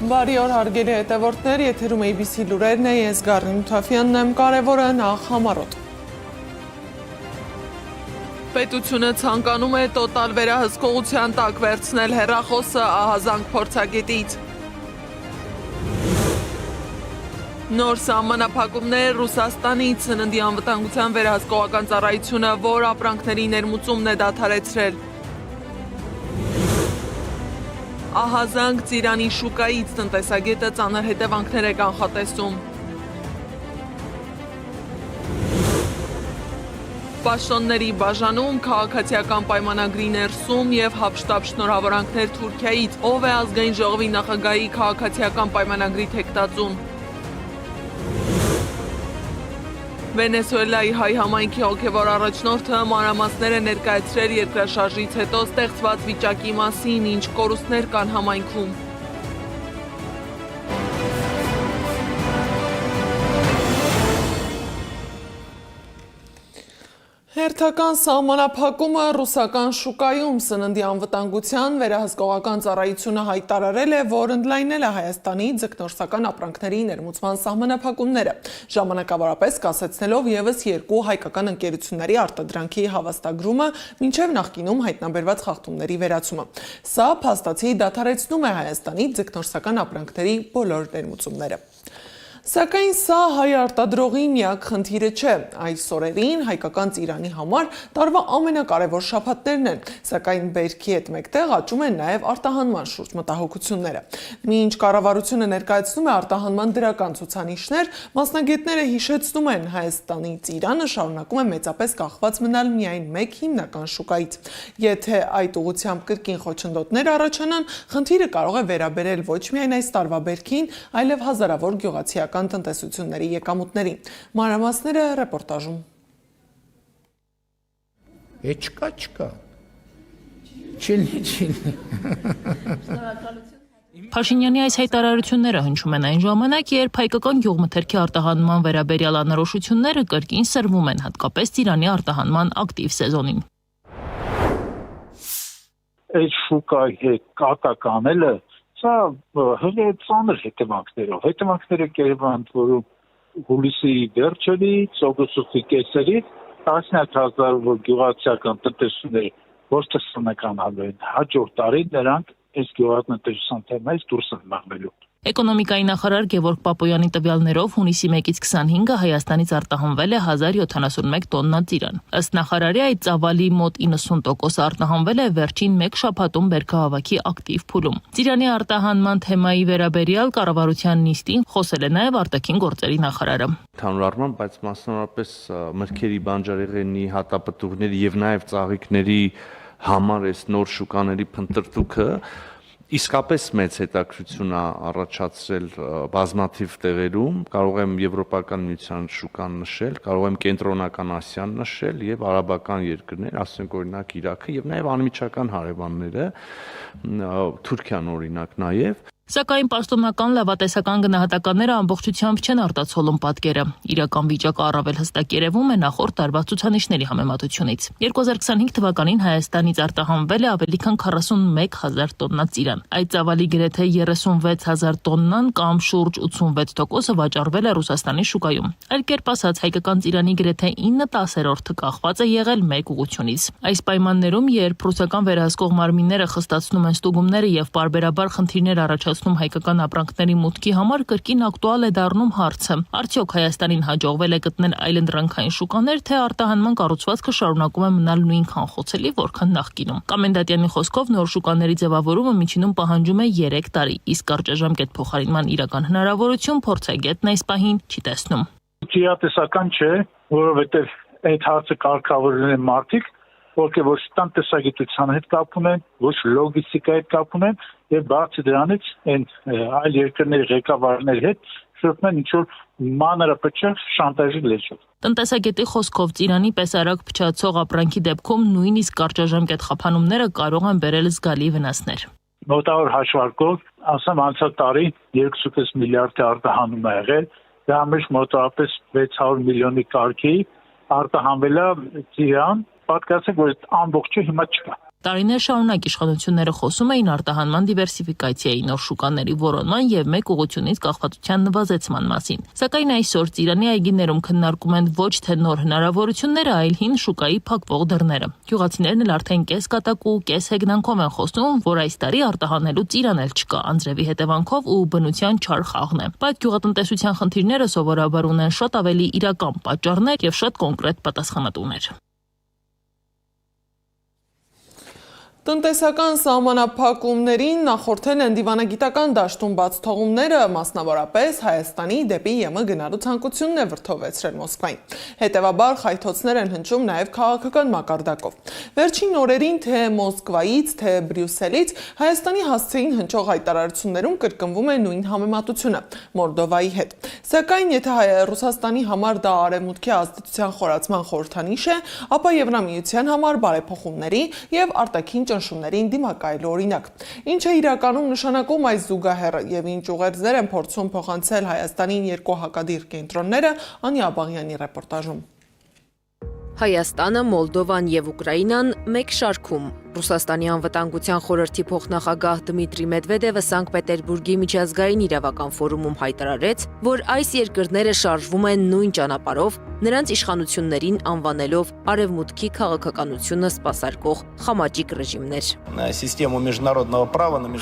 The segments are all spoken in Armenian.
Բարի օր հարգելի հետևորդներ, եթերում ABC լուրերն է, ես Գառնի Մութաֆյանն եմ, կարևորը նախ համառոտ։ Պետությունը ցանկանում է տոտալ վերահսկողության տակ վերցնել հեռախոսը ահազանգ փորձագետից։ Նոր սահմանափակումներ Ռուսաստանից սննդի անվտանգության վերահսկողական ծառայությունը, որ ապրանքների ներմուծումն է դադարեցրել։ Ահազանգ Ծիրանի շուկայից տնտեսագետը ծանր հետևանքներ է կանխատեսում։ Պաշտոնների բաժանում, քաղաքացիական պայմանագրի ներսում և հափշտապ շնորհավորանքներ Թուրքիայից, ով է ազգային ժողովի նախագահի քաղաքացիական պայմանագրի թեկտածուն։ Վենեսուելայի հայ համայնքի հոգևոր առաջնորդը մանրամասներ է ներկայացրել երկրաշարժից հետո ստեղծված վիճակի մասին, ինչ կորուստներ կան համայնքում։ Հերթական սահմանափակումը ռուսական շուկայում սննդի անվտանգության վերահսկողական ծառայությունը հայտարարել է, որ ընդլայնել է Հայաստանի ձկնորսական ապրանքների ներմուծման սահմանափակումները, ժամանակավորապես կասեցնելով ևս երկու հայկական ընկերությունների արտադրանքի հավաստագրումը մինչև նախկինում հայտնաբերված խախտումների վերացումը։ Սա փաստացի դադարեցնում է Հայաստանի ձկնորսական ապրանքների բոլոր ներմուծումները։ Սակայն սա հայ արտադրողի միակ խնդիրը չէ, այս օրերին հայկական ծիրանի համար տարվա ամենակարևոր շաբաթներն են, սակայն բերքի հետ մեկտեղ աճում են նաև արտահանման շուրջ մտահոգությունները։ Մինչ կառավարությունը ներկայացնում է արտահանման դրական ցուցանիշներ, մասնագետները հիշեցնում են, Հայաստանի ծիրանը շարունակում է մեծապես կախված մնալ միայն մեկ հիմնական շուկայից։ Եթե այդ ուղղությամբ կրկին խոչընդոտներ առաջանան, խնդիրը կարող է վերաբերել ոչ միայն այս տարվա բերքին, այլև հազարավոր գյուղացիական տնտեսությունների եկամուտներին։ Մանրամասները ռեպորտաժում։ Չկա։ Չիլնի։ Փաշինյանի այս հայտարարությունները հնչում են այն ժամանակ, երբ հայկական գյուղմթերքի արտահանման վերաբերյալ անորոշությունները կրկին սրվում են, հատկապես ծիրանի արտահանման ակտիվ սեզոնին։ Այդ շուկայի հետ կատակ անելը սա ծանր հետևանքները կերևանդ, որ հուլիսի վերջերից, օգոստոսի կեսերից տասնյակ հազար գյուղացիական տնտեսությունների ոչ տեսականալու են, հաջորդ տարի նրանք այս գյուղատնտեսության թեմայից դուրս են մաղնելու։ Էկոնոմիկայի նախարար Գևորգ Պապոյանի տվյալներով հունիսի 1-ից 25-ը Հայաստանից արտահանվել է 1071 տոննա ծիրան։ Ըստ նախարարի, այդ ծավալի մոտ 90%-ը արտահանվել է վերջին մեկ շաբաթում բերքահավաքի ակտիվ փուլում։ Ծիրանի արտահանման թեմայի վերաբերյալ կառավարության նիստին խոսել է նաև արտաքին գործերի նախարարը։ Ընդհանուր առմամբ, բայց մասնավորապես մրգերի, բանջարեղենի, հատապտուղների եւ նաեւ ծաղիկների համար այս նոր շուկաների փնտրտուքը իսկապես մեծ հետաքրքրություն է առաջացրել բազմաթիվ տեղերում, կարող եմ Եվրոպական միության շուկան նշել, կարող եմ Կենտրոնական Ասիան նշել եւ արաբական երկրներ, ասենք օրինակ Իրաքը եւ նաեւ անմիջական հարևանները, Թուրքիան օրինակ նաեւ։ Սակայն պաշտոնական լավատեսական գնահատականները ամբողջությամբ չեն արտացոլում պատկերը։ Իրական վիճակը առավել հստակ երևում է նախորդ տարվա ցուցանիշների համեմատությունից։ 2025 թվականին Հայաստանից արտահանվել է ավելի քան 41,000 տոննա ծիրան։ Այդ ծավալի գրեթե 36,000 տոննան կամ շուրջ 86%-ը վաճառվել է Ռուսաստանի շուկայում։ Այլ կերպ ասած, հայկական ծիրանի գրեթե 9/10 կախված է եղել մեկ ուղղությունից։ Այս պայմաններում, երբ ռուսական վերահսկող մարմինները խստացնում են ստուգումները եւ պարբերաբար խնդիրներ առաջացնում հայկական ապրանքների մուտքի համար, կրկին ակտուալ է դառնում հարցը. արդյոք Հայաստանին հաջողվել է գտնել այլընտրանքային շուկաներ, թե արտահանման կառուցվածքը շարունակում է մնալ նույնքան խոցելի, որքան նախկինում։ Կամենդատյանի խոսքով նոր շուկաների ձևավորումը միջինում պահանջում է 3 տարի, իսկ կարճաժամկետ փոխարինման իրական հնարավորություն փորձագետն այս պահին չի տեսնում։ Գիտատեսական չէ, որովհետև այդ հարցը կարգավորել են մարդիկ, ովքեր ոչ տնտեսագիտության հետ կապ ունեն, ոչ լոգիստիկայի հետ կապ ունեն, եւ բացի դրանից այն այլ երկրների ղեկավարների հետ շփվում են ինչ-որ մանրապետչ շանտաժի լեզվով։ Տնտեսագետի խոսքով ծիրանի պես արագ փչացող ապրանքի դեպքում նույնիսկ կարճաժամկետ խափանումները կարող են բերել զգալի վնասներ։ Մոտավոր հաշվարկով, ասեմ, անցյալ տարի 2.5 միլիարդի արտահանում է եղել, դա մեջ մոտավորապես 600 միլիոնի կարգի արտահանվել է ծիրան, պատկերացրեք, որ ամբողջը հիմա չկա։ Տարիներ շարունակ իշխանությունները խոսում էին արտահանման դիվերսիֆիկացիայի, նոր շուկաների որոնման եւ մեկ ուղղությունից կախվածության նվազեցման մասին։ Սակայն այսօր Ծիրանի այգիներում քննարկում են ոչ թե նոր հնարավորությունները, այլ հին շուկայի փակվող դռները։ Գյուղացիներն էլ արդեն կես կատակու, կես հեգնանքով են խոսում, որ այս տարի արտահանելու ծիրան էլ չկա, անձրևի հետևանքով ու բնության չար խաղն է։ Բայց գյուղատնտեսության խնդիրները սովորաբար ունեն շատ ավելի իրական պատճառներ եւ շատ կոնկրետ պատասխանատուներ։ Տնտեսական սահմանափակումներին նախորդել են դիվանագիտական դաշտում բաց թողումները, մասնավորապես Հայաստանի դեպի ԵՄ գնալու ցանկությունն է վրդովեցրել Մոսկվային։ Հետևաբար խայթոցներ են հնչում նաև քաղաքական մակարդակով։ Վերջին օրերին թե Մոսկվայից, թե Բրյուսելից Հայաստանի հասցեին հնչող հայտարարություններում կրկնվում է նույն համեմատությունը Մոլդովայի հետ։ Սակայն եթե Ռուսաստանի համար դա արևմուտքի ազդեցության խորացման խորհրդանիշ է, ապա Եվրամիության համար բարեփոխումների եւ արտաքին ճնշումներին դիմակայելու օրինակ։ Ինչ է իրականում նշանակում այս զուգահեռը եւ ինչ ուղերձներ են փորձում փոխանցել Հայաստանին երկու հակադիր կենտրոնները, Անի Աբաղյանի ռեպորտաժում։ Հայաստանը, Մոլդովան եւ Ուկրաինան մեկ շարքում։ Ռուսաստանի անվտանգության խորհրդի փոխնախագահ Դմիտրի Մեդվեդևը Սանկտ Պետերբուրգի միջազգային իրավական ֆորումում հայտարարեց, որ այս երկրները շարժվում են նույն ճանապարհով, նրանց իշխանություններին անվանելով արևմուտքի քաղաքականությունը սպասարկող խամաճիկ ռեժիմներ։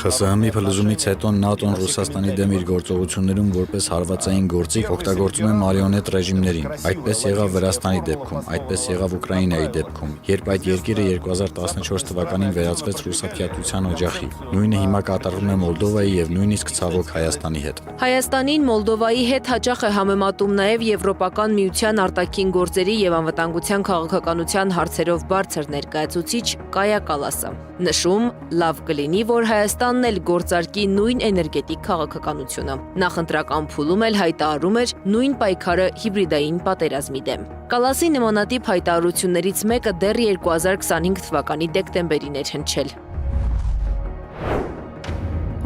ԽՍՀՄ-ի փլուզումից հետո ՆԱՏՕ-ն Ռուսաստանի դեմ իր գործողություններում որպես հարվածային գործիք օգտագործում է մարիոնետ ռեժիմներին։ Այդպես եղավ Վրաստանի դեպքում, այդպես եղավ Ուկրաինայի դեպքում, երբ այդ երկիրը 2014 թվականին վերածվեց ռուսափյատության օջախի։ Նույնը հիմա կատարվում է Մոլդովայի եւ նույնիսկ ցավոք Հայաստանի հետ։ Հայաստանին Մոլդովայի հետ հաճախ է համեմատում նաև Եվրոպական միության արտաքին գործերի եւ անվտանգության քաղաքականության հարցերով բարձր ներկայացուցիչ Կայա Կալասը։ Նշում, լավ կլինի, որ Հայաստանն էլ գործարկի նույն էներգետիկ քաղաքականությունը։ Նախընտրական փուլում էլ հայտարարում էր նույն պայքարը հիբրիդային պատերազմի դեմ։ Կալասի նմանատիպ հայտարարություններից մեկը դեռ 2025 թվականի դեկտեմբերին էր հնչել։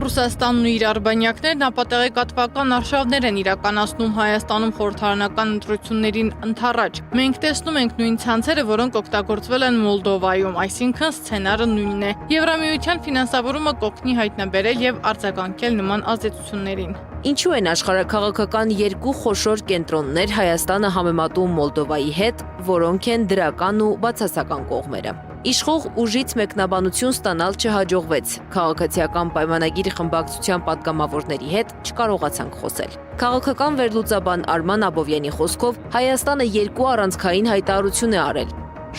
Ռուսաստանն ու իր արբանյակներն ապատեղեկատվական արշավներ են իրականացնում Հայաստանում խորհրդարանական ընտրություններին ընդառաջ։ Մենք տեսնում ենք նույն ցանցերը, որոնք օգտագործվել են Մոլդովայում, այսինքն սցենարը նույնն է։ Եվրամիության ֆինանսավորումը կօգնի հայտնաբերել եւ արձագանքել նման ազդեցություններին։ Ինչու են աշխարհաքաղաքական երկու խոշոր կենտրոններ Հայաստանը համեմատում Մոլդովայի հետ, որոնք են դրական ու բացասական կողմերը։ Իշխող ուժից մեկնաբանություն ստանալ չհաջողվեց։ Քաղաքացիական պայմանագիր խմբակցության պատգամավորների հետ չկարողացանք խոսել։ Քաղաքական վերլուծաբան Արման Աբովյանի խոսքով Հայաստանը երկու առանցքային հայտարարություն է արել՝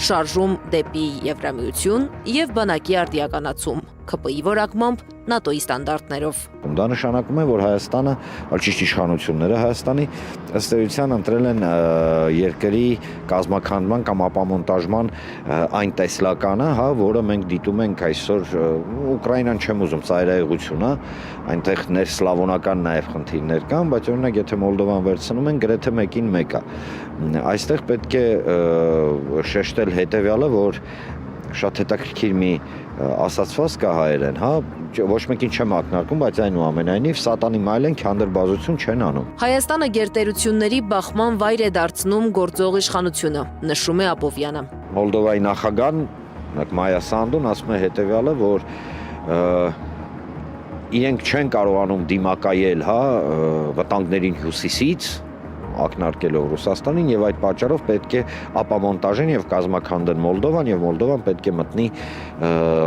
շարժում դեպի Եվրամիություն եւ բանակի արդիականացում, ՔՊ-ի որակմամբ ՆԱՏՕ-ի ստանդարտներով։ Դա նշանակում է, որ Հայաստանը, ճիշտ իշխանությունները Հայաստանի ըստ էության ընտրել են երկրի կազմաքանդման կամ ապամոնտաժման այն տեսլականը, որը մենք դիտում ենք այսօր Ուկրաինան չեմ ուզում ծայրահեղություն, այնտեղ ներսլավոնական նաև խնդիրներ կան, բայց օրինակ եթե Մոլդովան վերցնում են գրեթե մեկին մեկը։ Այստեղ պետք է շեշտել հետևյալը, որ շատ հետաքրքիր մի ասացված կա հայերեն, ոչ մեկին չեմ ակնարկում, բայց այնուամենայնիվ սատանի մայլեն քանդրբազություն չեն անում։ Հայաստանը գերտերությունների բախման վայր է դարձնում գործող իշխանությունը, նշում է Աբովյանը։ Մոլդովայի նախագահն Մայա Սանդուն ասում է հետևյալը, որ իրենք չեն կարողանում դիմակայել վտանգներին հյուսիսից, ակնարկելով Ռուսաստանին եւ այդ պատճառով պետք է ապամոնտաժեն եւ կազմաքանդեն Մոլդովան եւ Մոլդովան պետք է մտնի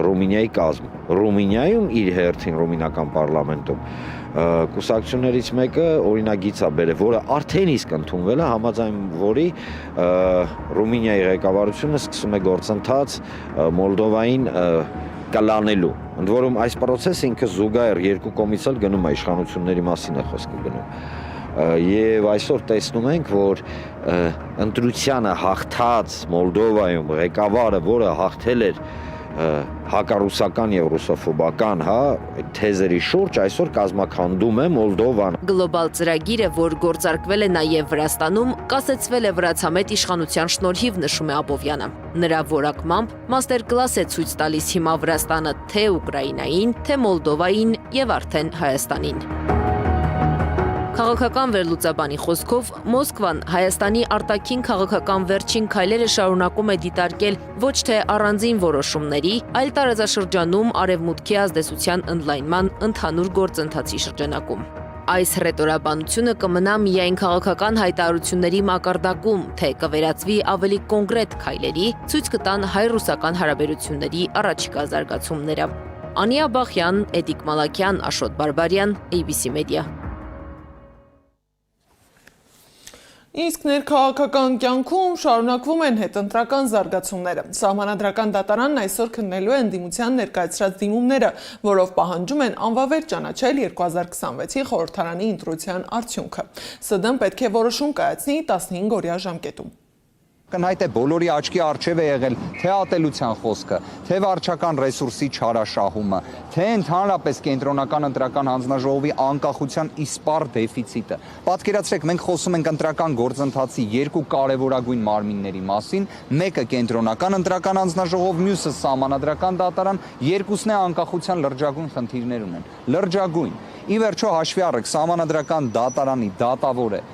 Ռումինիայի կազմ։ Ռումինիայում իր հերթին ռումինական պարլամենտում կուսակցություններից մեկը օրինագիծ է բերել, որը արդեն իսկ ընդունվել է, համաձայն որի Ռումինիայի ղեկավարությունը սկսում է գործընթաց Մոլդովային կլանելու։ Ընդ որում այս process-ը ինքը զուգահեռ երկու կողմից էլ գնում է, իշխանությունների մասին է խոսքը գնում։ Եվ այսօր տեսնում ենք, որ ընտրությանը հաղթած Մոլդովայում ղեկավարը, որը հաղթել էր հակառուսական եւ ռուսոֆոբական թեզերի շուրջ, այսօր կազմաքանդում է Մոլդովան։ Գլոբալ ծրագիրը, որ գործարկվել է նաև Վրաստանում, կասեցվել է վրացամետ իշխանության շնորհիվ, նշում է Աբովյանը։ Նրա որակմամբ մաստեր կլաս է ցույց տալիս հիմա Վրաստանը թե Ուկրաինային, թե Մոլդովային եւ արդեն Հայաստանին։ Քաղաքական վերլուծաբանի խոսքով Մոսկվան Հայաստանի արտաքին քաղաքական վերջին քայլերը շարունակում է դիտարկել ոչ թե առանձին որոշումների, այլ տարածաշրջանում արևմուտքի ազդեցության ընդլայնման ընդհանուր գործընթացի շրջանակում։ Այս ռետորաբանությունը կմնա միայն քաղաքական հայտարարությունների մակարդակում, թե կվերածվի ավելի կոնկրետ քայլերի, ցույց կտան հայ-ռուսական հարաբերությունների առաջիկա զարգացումները։ Անիա Բախյան, Էդիկ Մալաքյան, Աշոտ Բարբարյան, ABC Media։ Իսկ ներքաղաքական կյանքում շարունակվում են հետընտրական զարգացումները։ Սահմանադրական դատարանն այսօր քննելու է ընդդիմության ներկայացրած դիմումները, որով պահանջում են անվավեր ճանաչել 2026-ի խորհրդարանի ընտրության արդյունքը։ ՍԴ-ն պետք է որոշում կայացնի 15-օրյա ժամկետում։ Կնայտ է բոլորի աչքի առջև է եղել թե ատելության խոսքը, թե վարչական ռեսուրսի չարաշահումը, թե ընդհանրապես կենտրոնական ընտրական հանձնաժողովի անկախության իսպառ դեֆիցիտը։ Պատկերացրեք, մենք խոսում ենք ընտրական գործընթացի երկու կարևորագույն մարմինների մասին, մեկը կենտրոնական ընտրական հանձնաժողով, մյուսը սահմանադրական դատարան, երկուսն է անկախության լրջագույն խնդիրներ ունեն։ Լրջագույն։ Ի վերջո հաշվի առեք, սահմանադրական դատարանի դատավոր է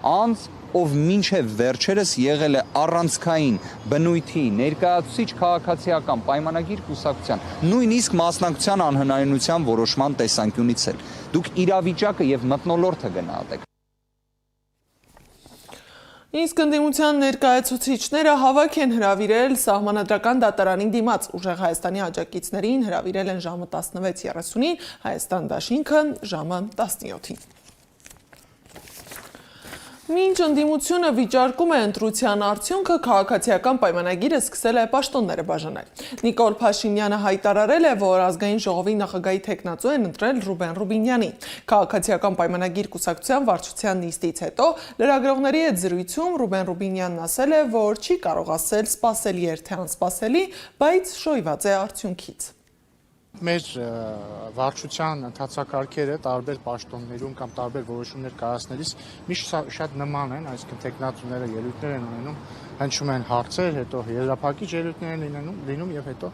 անձ, ով մինչև վերջերս եղել է առանցքային բնույթի ներկայացուցիչ քաղաքացիական պայմանագիր կուսակցության, նույնիսկ մասնակցության անհնարինության որոշման տեսանկյունից էլ։ Դուք իրավիճակը եւ մթնոլորտը գնահատեք։ Իսկ ընդդիմության ներկայացուցիչները հավաք են հրավիրել սահմանադրական դատարանի դիմաց։ Ուժեղ Հայաստանի աջակիցներին հրավիրել են ժամը 16:30-ին, Հայաստան դաշինքը ժամը 17-ին։ Մինչ ընդդիմությունը վիճարկում է ընտրության արդյունքը, քաղաքացիական պայմանագիրը սկսել է պաշտոնները բաժանել։ Նիկոլ Փաշինյանը հայտարարել է, որ ազգային ժողովի նախագահի թեկնածու են ընտրել Ռուբեն Ռուբինյանին։ Քաղաքացիական պայմանագիր կուսակցության վարչության նիստից հետո լրագրողների հետ զրույցում Ռուբեն Ռուբինյանն ասել է, որ չի կարող ասել սպասելի էր թե անսպասելի, բայց շոյված է արդյունքից։ Մեր վարչության ընթացակարգերը տարբեր պաշտոններում կամ տարբեր որոշումներ կայացնելիս միշտ շատ նման են, այսինքն տեխնատուները ելույթներ են ունենում, հնչում են հարցեր, հետո եզրափակիչ ելույթներ են լինում եւ հետո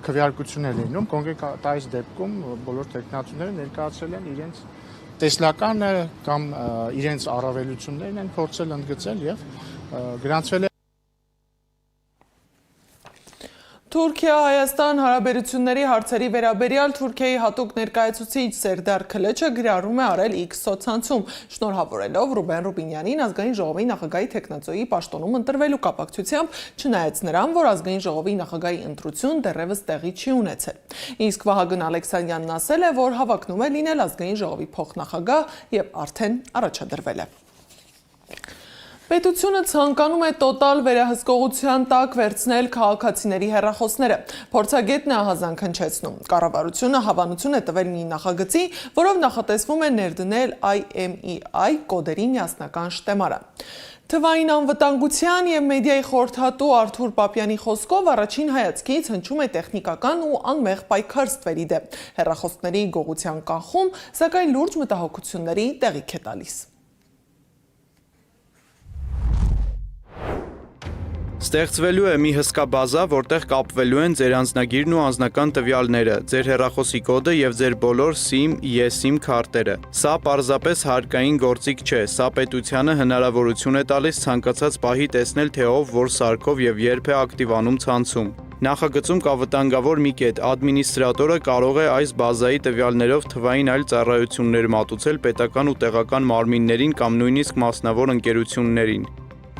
քվեարկություններ լինում։ Կոնկրետ այս դեպքում բոլոր տեխնատուները ներկայացրել են իրենց տեսլականը կամ իրենց առավելություններն են փորձել ընդգծել եւ գրանցվել է Թուրքիա-Հայաստան հարաբերությունների հարցերի վերաբերյալ Թուրքիայի հատուկ ներկայացուցիչ Սերդար Քլեչը գրառում է արել X սոցցանցում, շնորհավորելով Ռուբեն Ռուբինյանին ազգային ժողովի նախագահի թեկնածուի պաշտոնում ընտրվելու կապակցությամբ, չնայած նրան, որ ազգային ժողովի նախագահի ընտրություն դեռևս տեղի չի ունեցել։ Իսկ Վահագն Ալեքսանյանն ասել է, որ հավակնում է լինել ազգային ժողովի փոխնախագահ եւ արդեն առաջադրվել է։ Պետությունը ցանկանում է տոտալ վերահսկողության տակ վերցնել քաղաքացիների հեռախոսները։ Փորձագետն է ահազանգ հնչեցնում։ Կառավարությունը հավանություն է տվել մի նախագծի, որով նախատեսվում է ներդնել IMEI կոդերի միասնական շտեմարան։ Թվային անվտանգության եւ մեդիայի խորհրդատու Արթուր Պապյանի խոսքով առաջին հայացքից հնչում է տեխնիկական ու անմեղ պայքար ստվերի դեմ։ Հեռախոսների գողության կանխում, սակայն լուրջ մտահոգությունների տեղիք է տալիս։ Ստեղծվելու է մի հսկա բազա, որտեղ կապվելու են ձեր անձնագիրն ու անձնական տվյալները, ձեր հեռախոսի կոդը եւ ձեր բոլոր SIM, eSIM քարտերը։ Սա պարզապես հարկային գործիք չէ, սա պետությանը հնարավորություն է տալիս ցանկացած պահի տեսնել, թե ով որ սարքով եւ երբ է ակտիվանում ցանցում։ Նախագծում կա վտանգավոր մի կետ, ադմինիստրատորը կարող է այս բազայի տվյալներով թվային այլ ծառայություններ մատուցել պետական ու տեղական մարմիններին կամ նույնիսկ մասնավոր ընկերություններին։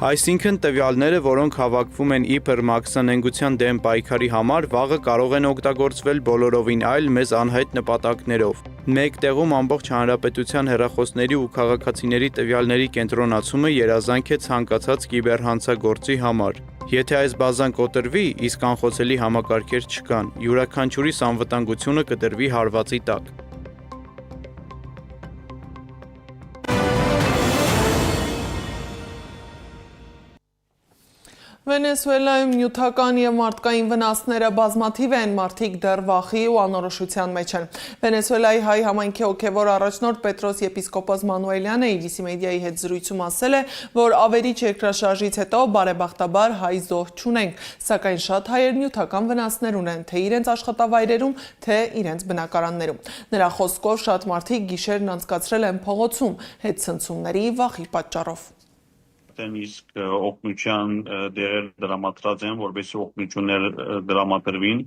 Այսինքն տվյալները, որոնք հավաքվում են իբր մաքսանենգության դեմ պայքարի համար, վաղը կարող են օգտագործվել բոլորովին այլ մեզ անհայտ նպատակներով։ Մեկ տեղում ամբողջ հանրապետության հեռախոսների ու քաղաքացիների տվյալների կենտրոնացումը երազանք է ցանկացած կիբերհանցագործի համար։ Եթե այս բազան կոտրվի, իսկ անխոցելի համակարգեր չկան, յուրաքանչյուրիս անվտանգությունը կդրվի հարվածի տակ։ Վենեսուելայում նյութական եւ մարդկային վնասները բազմաթիվ են, մարդիկ դեռ վախի ու անորոշության մեջ են։ Վենեսուելայի հայ համայնքի հոգևոր առաջնորդ Պետրոս եպիսկոպոս Մանուելյանը Իրիսի մեդիայի հետ զրույցում ասել է, որ ավերիչ երկրաշարժից հետո բարեբախտաբար հայ զոհ չունենք, սակայն շատ հայեր նյութական վնասներ ունեն, թե իրենց աշխատավայրերում, թե իրենց բնակարաններում։ Նրա խոսքով շատ մարդիկ գիշերն անցկացրել են փողոցում, հետցնցումների վախի պատճառով։ Իսկ օգնության դերեր դրամատրած են, որովհետեւ օգնություններ դրամատրվին,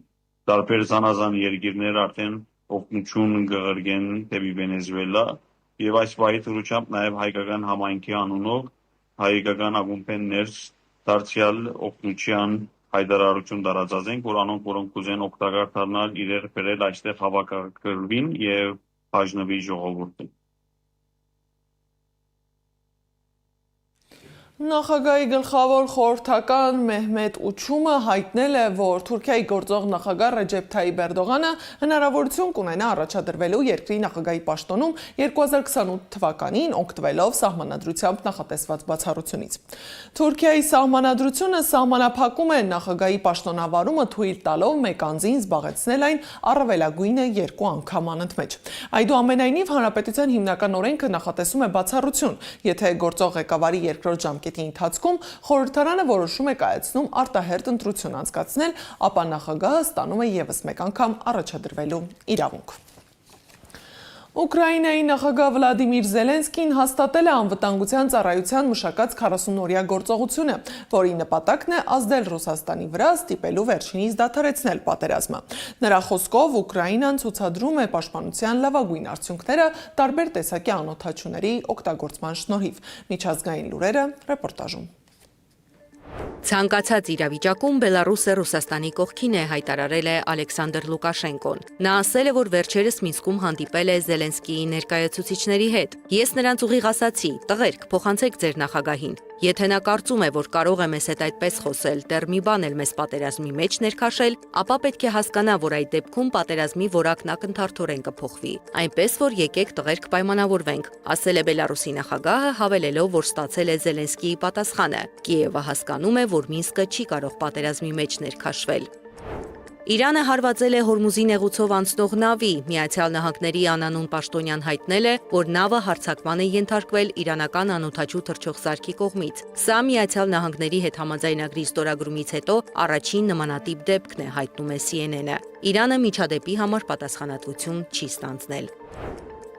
տարբեր զանազան երկիրներ արդեն օգնություն կգրգեն դեպի Վենեսուելա, եւ այս վայրի ուղղությամբ նաեւ հայկական համայնքի անունով հայկական ակումբներ դարձյալ օգնության հայտարարություն տարածած են, որոնք կուզեն օգտակար դառնալ իրեր բերել այստեղ հավաքագրվին եւ բաժնվի ժողովուրդը։ Նախագահի գլխավոր խորհրդական Մեհմեդ Ուչումը հայտնել է, որ Թուրքիայի գործող նախագահ Ռեջեփ Թայիփ Էրդողանը հնարավորություն կունենա առաջադրվելու երկրի նախագահի պաշտոնում 2028 թվականին օգտվելով սահմանադրությամբ նախատեսված բացառությունից։ Թուրքիայի սահմանադրությունը սահմանափակում է նախագահի պաշտոնավարումը թույլ տալով մեկ անձին զբաղեցնել այն առավելագույնը 2 անգամ անընդմեջ։ Այդուամենայնիվ հանրապետության հիմնական օրենքը նախատեսում է բացառություն, եթե գործող ղեկավարի երկրորդ ժամկետի ընթացքում խորհրդարանը որոշում է կայացնում արտահերթ ընտրություն անցկացնել, ապա նախագահը ստանում է ևս մեկ անգամ առաջադրվելու իրավունք։ Ուկրաինայի նախագահ Վլադիմիր Զելենսկին հաստատել է անվտանգության ծառայության մշակած 40-օրյա գործողությունը, որի նպատակն է ազդել Ռուսաստանի վրա ստիպելու վերջինիս դադարեցնել պատերազմը։ Նրա խոսքով Ուկրաինան ցուցադրում է պաշտպանության լավագույն արդյունքները տարբեր տեսակի անօդաչուների օգտագործման շնորհիվ։ Միջազգային լուրերը ռեպորտաժում։ Ցանկացած իրավիճակում Բելարուսը Ռուսաստանի կողքին է, հայտարարել է Ալեքսանդր Լուկաշենկոն։ Նա ասել է, որ վերջերս Մինսկում հանդիպել է Զելենսկիի ներկայացուցիչների հետ։ Ես նրանց ուղիղ ասացի՝ տղերք, փոխանցեք ձեր նախագահին։ Եթե նա կարծում է, որ կարող է մեզ հետ այդպես խոսել, դեռ մի բան էլ մեզ պատերազմի մեջ ներքաշել, ապա պետք է հասկանա, որ այդ դեպքում պատերազմի որակն ակնթարթորեն կփոխվի։ Այնպես որ եկեք տղերք պայմանավորվենք, ասել է Բելարուսի նախագահը, հավելելով, որ ստացել է Զելենսկիի պատասխանը։ Կիևը հասկանում է, որ Մինսկը չի կարող պատերազմի մեջ ներքաշվել։ Իրանը հարվածել է Հորմուզի նեղուցով անցնող նավի, Միացյալ Նահանգների անանուն պաշտոնյան հայտնել է, որ նավը հարձակման է ենթարկվել իրանական անօդաչու թռչող սարքի կողմից։ Սա Միացյալ Նահանգների հետ համաձայնագրի ստորագրումից հետո առաջին նմանատիպ դեպքն է, հայտնում է CNN-ը։ Իրանը միջադեպի համար պատասխանատվություն չի ստանձնել։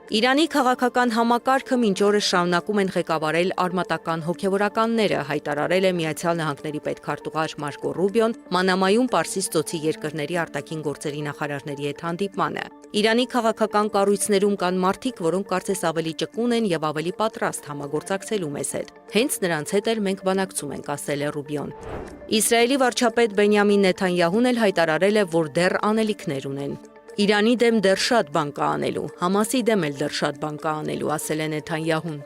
Իրանի քաղաքական համակարգը մինչ օրս շարունակում են ղեկավարել արմատական հոգևորականները, հայտարարել է Միացյալ Նահանգների պետքարտուղար Մարկո Ռուբիոն Մանամայում Պարսից ծոցի երկրների արտաքին գործերի նախարարների հետ հանդիպմանը։ Իրանի քաղաքական կառույցներում կան մարդիկ, որոնք կարծես ավելի ճկուն են եւ ավելի պատրաստ համագործակցելու մեզ հետ։ Հենց նրանց հետ էլ մենք բանակցում ենք, ասել է Ռուբիոն։ Իսրայելի վարչապետ Բենյամին Նեթանյահուն էլ հայտարարել է, որ դեռ անելիքներ ունեն։ Իրանի դեմ դեռ շատ բան կա անելու, Համասի դեմ էլ դեռ շատ բան կա անելու, ասել է Նեթանյահուն։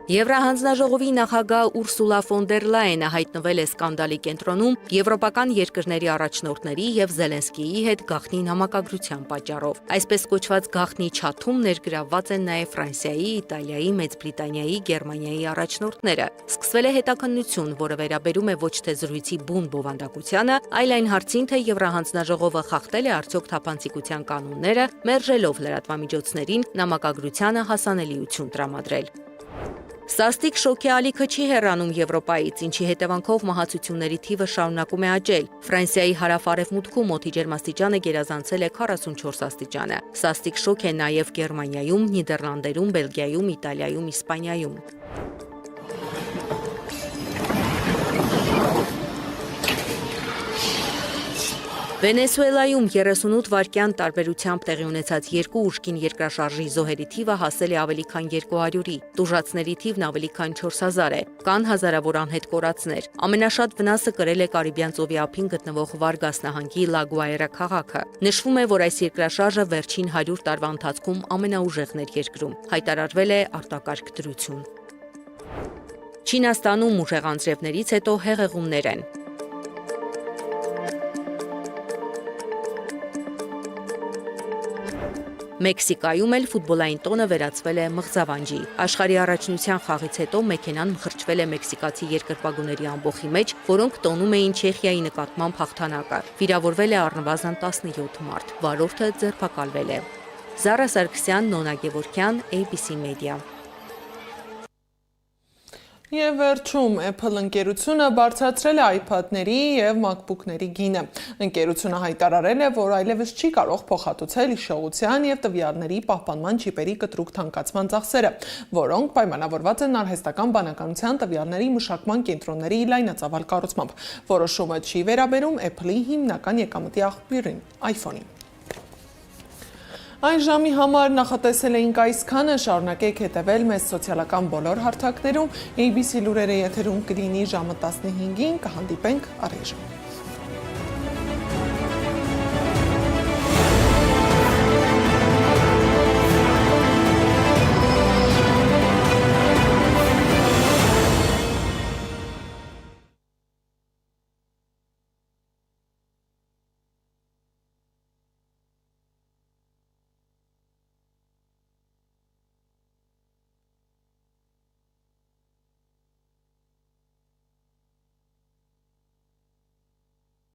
Եվրահանձնաժողովի նախագահ Ուրսուլա ֆոն դեր Լայենը հայտնվել է սկանդալի կենտրոնում եվրոպական երկրների առաջնորդների եւ Զելենսկիի հետ գաղտնի համակագրության պատճառով։ Այսպես կոչված գաղտնի չաթում ներգրավված են նաեւ Ֆրանսիայի, Իտալիայի, Մեծ Բրիտանիայի, Գերմանիայի առաջնորդները։ Սկսվել է հետաքննություն, որը վերաբերում է ոչ թե զրույցի բուն բովանդակությանը, այլ այն հարցին, թե Եվրահանձնաժողովը խախտել է արդյոք թափանցիկության կանոնները, մերժելով լրատվամիջոցներին նամակագրությանը հասանելիություն տրամադրել։ Սաստիկ շոկի ալիքը չի հեռանում Եվրոպայից, ինչի հետևանքով մահացությունների թիվը շարունակում է աճել։ Ֆրանսիայի հարավ-արևմուտքում օդի ջերմաստիճանը գերազանցել է 44 աստիճանը։ Սաստիկ շոկ է նաև Գերմանիայում, Նիդերլանդերում, Բելգիայում, Իտալիայում, Իսպանիայում։ Վենեսուելայում 38 վայրկյան տարբերությամբ տեղի ունեցած երկու ուժգին երկրաշարժի զոհերի թիվը հասել է ավելի քան 200-ի, տուժածների թիվն ավելի քան 4000 է, կան հազարավոր անհետ կորածներ։ Ամենաշատ վնասը կրել է Կարիբյան ծովի ափին գտնվող Վարգաս նահանգի Լա Գուայրա քաղաքը։ Նշվում է, որ այս երկրաշարժը վերջին 100 տարվա ընթացքում ամենաուժեղն էր երկրում, հայտարարվել է արտակարգ դրություն։ Չինաստանում ուժեղ անձրևներից հետո հեղեղումներ են։ Մեքսիկայում էլ ֆուտբոլային տոնը վերածվել է մղձավանջի։ Աշխարհի առաջնության խաղից հետո մեքենան մխրճվել է մեքսիկացի երկրպագուների ամբոխի մեջ, որոնք տոնում էին Չեխիայի նկատմամբ հաղթանակը։ Վիրավորվել է առնվազն 17 մարդ։ Վարորդը ձերբակալվել է։ Զարա Սարգսյան, Նոնա Գևորգյան, ABC Media։ Եվ վերջում Apple ընկերությունը բարձրացրել է iPad-ների և MacBook-ների գինը։ Ընկերությունը հայտարարել է, որ այլևս չի կարող փոխհատուցել հիշողության և տվյալների պահպանման չիպերի կտրուկ թանկացման ծախսերը, որոնք պայմանավորված են արհեստական բանականության տվյալների մշակման կենտրոնների լայնածավալ կառուցմամբ։ Որոշումը չի վերաբերում Apple-ի հիմնական եկամտի աղբյուրին՝ iPhone-ին։ Այս ժամի համար նախատեսել էինք այսքանը, շարունակեք հետևել մեզ սոցիալական բոլոր հարթակներում, ABC լուրերը եթերում կլինի ժամը 15-ին, կհանդիպենք առայժմ։